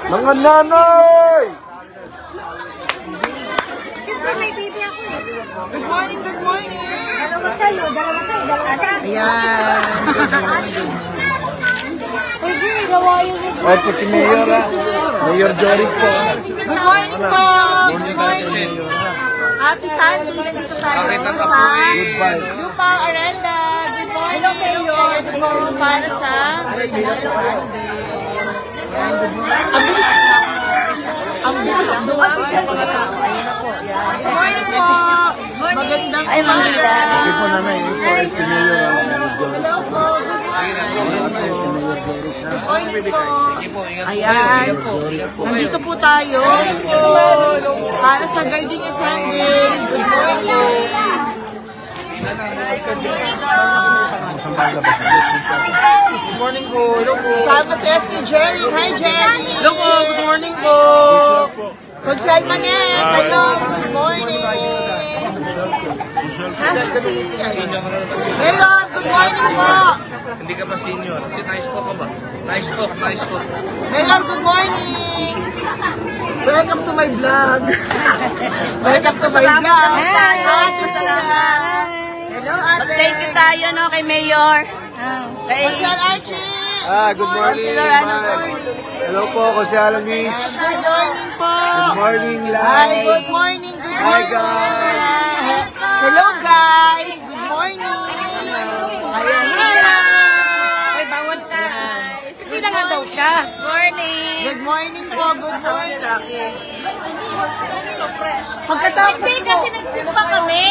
Mga nanay! Siyempre may baby ako eh. Good morning, good morning. Dalawa sa'yo. Ayan. Pwede, gawain mo. Opo si Mayor Mayor Joric po. Good morning po. Good morning. Happy Sunday. Nandito tayo sa Lupa Arenda. Good morning. Yes po, para sa birthday na Sunday. Ang bilis. Ang bilis. Dumami ng mga tao. Ayan na po. Good morning po. Magandang umaga. Kasi po naman, yun po si Mayor Hello po. Ayan. Nandito po tayo para sa Gardenia Sunday. Good morning. Good morning po. Hello po. Sama si SK Jerry. Hi Jerry. Hello po. Good morning po. Conchal Manet. Hello. Good morning. Hello. Good morning po. Hindi ka ba senior? Kasi nice talk ka ba? Nice talk, nice talk. Mayor, good morning! Welcome to my vlog. Welcome to my vlog. Salamat. Hello, ate. Thank you tayo no kay Mayor. Conchal Archie. Good morning. Hello po, Jose Alamich. Good morning po. Good morning, Hi, live. good morning. Good Hi, morning. guys. Hello, guys. Good morning. Ayan. Ay, bawal ka. Hindi na nga daw siya. Morning. Good morning po. Good morning. Pagkatapos Hindi kasi nagsimba kami.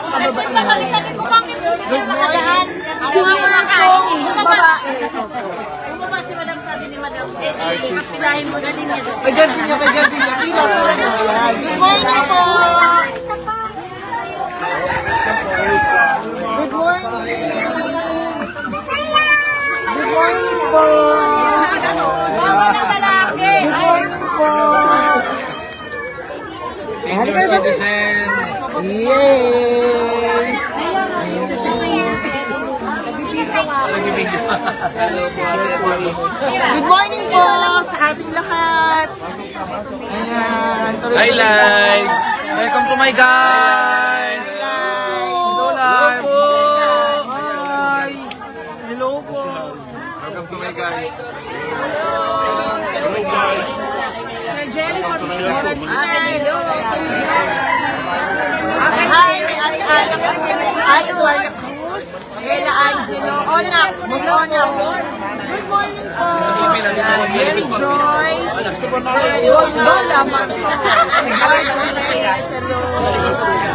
Nagsimba kami sa ko bakit hindi kayo makadaan. Ako nga makakain eh. Bumaba si Madam, sabi ni Madam. Kapilahin mo na din niya. May Gardenia. Pila po. Ayan. Good morning po. Good morning. Good morning po. Bawal ng lalaki. Good morning po. Senior citizen. Yay! Nagbibigyo. Hello po. Good morning po sa ating lahat. Ayan. Hi, live. Welcome to my guys. Hello, live. Hi. Hello po. Welcome to my guys. Hello, guys. Kay Jerry Morales. Hello. Hi, Ate Ate Warna Cruz. Ella Angelo. Onak. Onak. Good morning po. Mary Joy. Lola Maxon. Hello.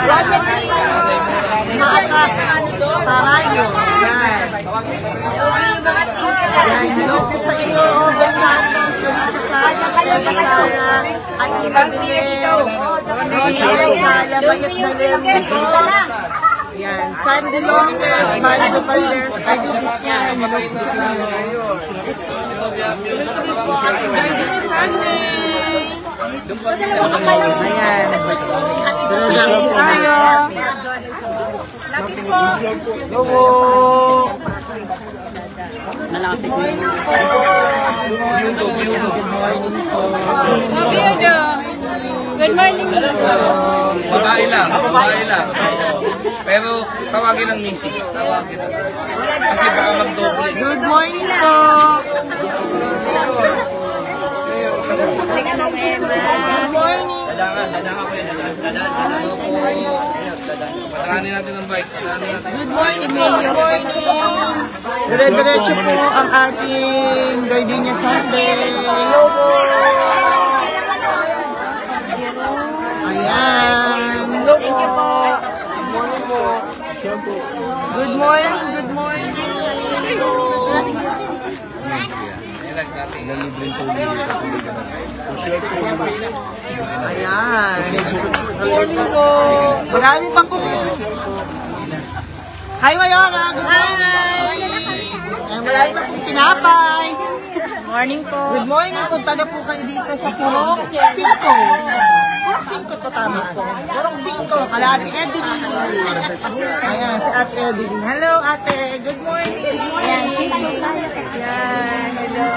Rodney. Nakas. Tarayo. Yan. Yan. Hello po sa inyo. Ben Santos. Yolita Sara. At Ina Benito. Ina Sala. Bayat na Lerdo. Yan. Sandy Lopez. Banjo Valdez. Adi Bisyan. Hello po sa inyo. Ito po ang Gardenia Sunday. Ayan. Salamat tayo. Lapit po. Hello. Malapit mo. Good morning. Babae lang, babae lang. Pero tawagin ng misis. Tawagin ng kasi baka mag-doble. Good morning po. Good morning. Patakanin natin ang bike. Patakanin natin. Good morning po. Good morning. Dire-diretso po ang ating Gardenia Sunday. Hello po. Ayan. Hello po. Thank you po. Good morning po. Good morning. Good morning. Ayan. Good morning po. Marami pa po. Hi, Mayora. Good morning. Ay, marami pa pong tinapay. Morning po. Good morning. Punta na po kayo dito sa Purok 5. Purok 5 to tama. Purok 5. Kalari Edeline. Ayan, si Ate Edeline. Hello, Ate. Good morning. Good morning. Ayan, hello.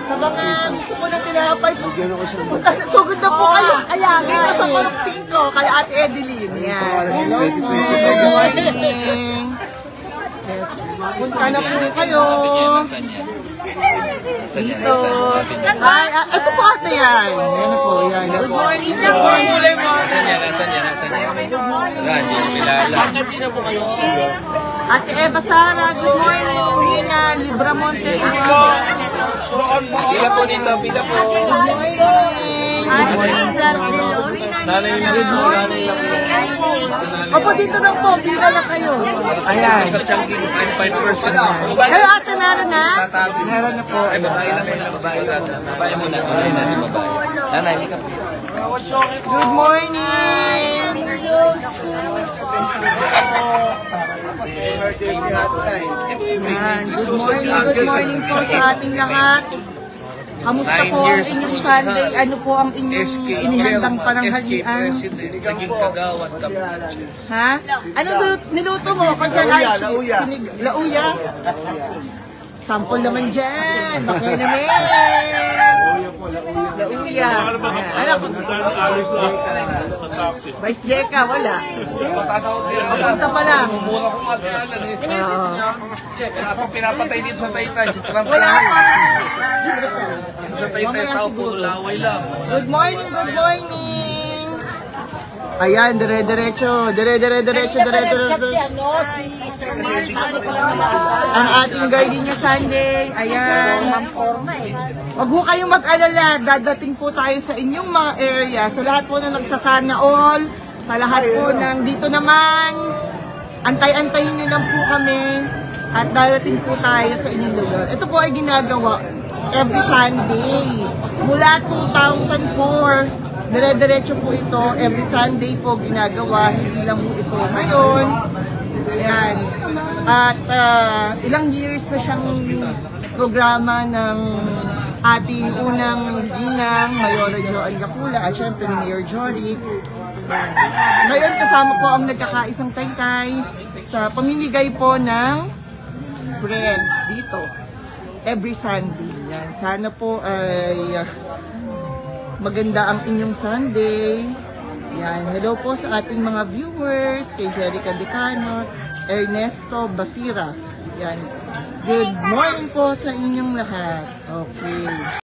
Sa mga gusto po na tinapay. tinapay po. Sugod na po kayo. Dito sa Purok 5, kay Ate Edeline. Yan. Hello po. Good morning. Yes. Punta na po kayo. Dito. Ay, ito po ate yan. Yan po, yan. Good morning. Good morning. Nasaan yan? Good morning. Hindi na po kayo. Ate Eva Sara, good morning. Nina Libramonte. Pila po dito, pila po. Good morning. Nanay na rin po, nanay na rin. Opo, dito lang po. Pila na kayo. Ayan. Sa Changi, 5% discount. Kayo ate, meron na? Meron na po. Ay, babae lang muna, babae lang. Babae muna, babae natin babae. Nanay, hindi ka po. Good morning. Ayan. Good morning po sa ating lahat. Kamusta po ang inyong Sunday? Ano po ang inyong inihandang pananghalian? Naging kagawad kami. Ha? Ano niluto mo? Kasi Lauya. Lauya? Sample naman dyan. Bakit naman? Lauya. Ano? Vice Jeka, wala. Matatawag din. Papunta pa lang. Mumura ko nga sa alan eh. Wala pa pinapatay dito sa Taytay. Si Trump Wala lang. pa. Sa Taytay tao, puro laway lang. Good morning, good morning. Ayan, dire-diretso. Dire-diretso. Ang ating Gardenia Sunday. Ayan. Huwag ho kayong mag-alala. Dadating po tayo sa inyong mga area. Sa lahat po na nagsasana all. Sa lahat po ng dito naman. Antay-antayin nyo lang po kami. At dadating po tayo sa inyong lugar. Ito po ay ginagawa every Sunday. Mula 2004. Dire-diretso po ito. Every Sunday po ginagawa. Hindi lang po ito ngayon. Ayan. At ilang years na siyang programa ng ating unang ginang, Mayora Joan Gapula, at syempre ni Mayor Jory. Ngayon kasama po ang nagkakaisang Taytay sa pamimigay po ng bread dito. Every Sunday. Yan. Sana po ay maganda ang inyong Sunday. Yan. Hello po sa ating mga viewers, kay Jerica Decano, Ernesto Basira. Yan. Good morning po sa inyong lahat. Okay.